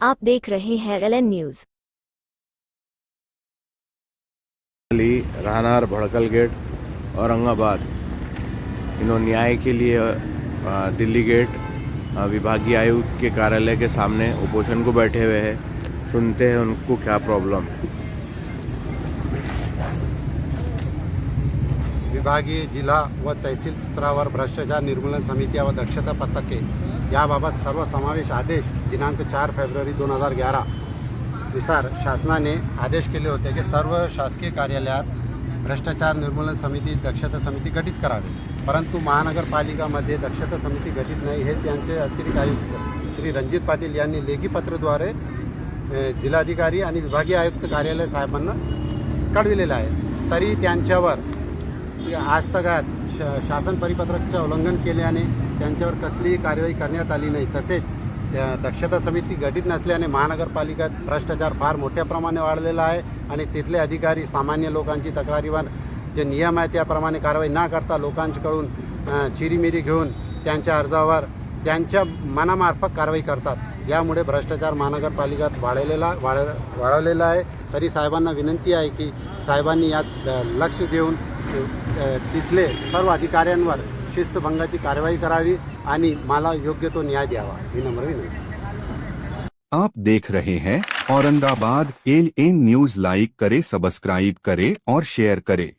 आप देख रहे हैं LN न्यूज। राहणार भड़कल गेट औरंगाबाद इन्होंने न्याय के लिए दिल्ली गेट विभागीय आयुक्त के कार्यालय के सामने उपोषण को बैठे हुए हैं। सुनते हैं उनको क्या प्रॉब्लम है। विभागीय जिल्हा व तहसील स्तरावर भ्रष्टाचार निर्मूलन समित्या व दक्षता पथके याबाबत सर्वसमावेश आदेश दिनांक 4 फेब्रुवारी 2011 नुसार शासनाने आदेश केले होते की सर्व शासकीय कार्यालयात भ्रष्टाचार निर्मूलन समिती दक्षता समिती गठीत करावी, परंतु महानगरपालिकामध्ये दक्षता समिती गठीत नाही हे त्यांचे अतिरिक्त आयुक्त श्री रणजित पाटील यांनी लेखी पत्राद्वारे जिल्हाधिकारी आणि विभागीय आयुक्त कार्यालय साहेबांना कळविलेलं आहे। तरी त्यांच्यावर आजतगात शासन परिपत्रकचे उल्लंघन केल्याने त्यांच्यावर कसलीही कार्यवाही करण्यात आली नाही। तसेच दक्षता समिती गठीत नसल्याने महानगरपालिकेत भ्रष्टाचार फार मोठ्या प्रमाणात वाढलेला आहे आणि तिथले अधिकारी सामान्य लोकांची तक्रारीवर जे नियम आहे त्याप्रमाणे कारवाई न करता लोकांकडून चिरीमिरी घेऊन त्यांच्या अर्जावर त्यांच्या मनामार्फत कारवाई करतात। यामुळे भ्रष्टाचार महानगरपालिकेत वाढवलेला आहे। तरी साहेबांना विनंती आहे की साहेबांनी यात लक्ष देऊन तिथले सर्व अधिकाऱ्यांवर शिस्तभंगाची कारवाई करावी आणि मला योग्य तो न्याय द्यावा ही नम्र विनंती। आप देख रहे हैं औरंगाबाद LN न्यूज। लाइक करे, सब्सक्राइब करे और शेयर करे।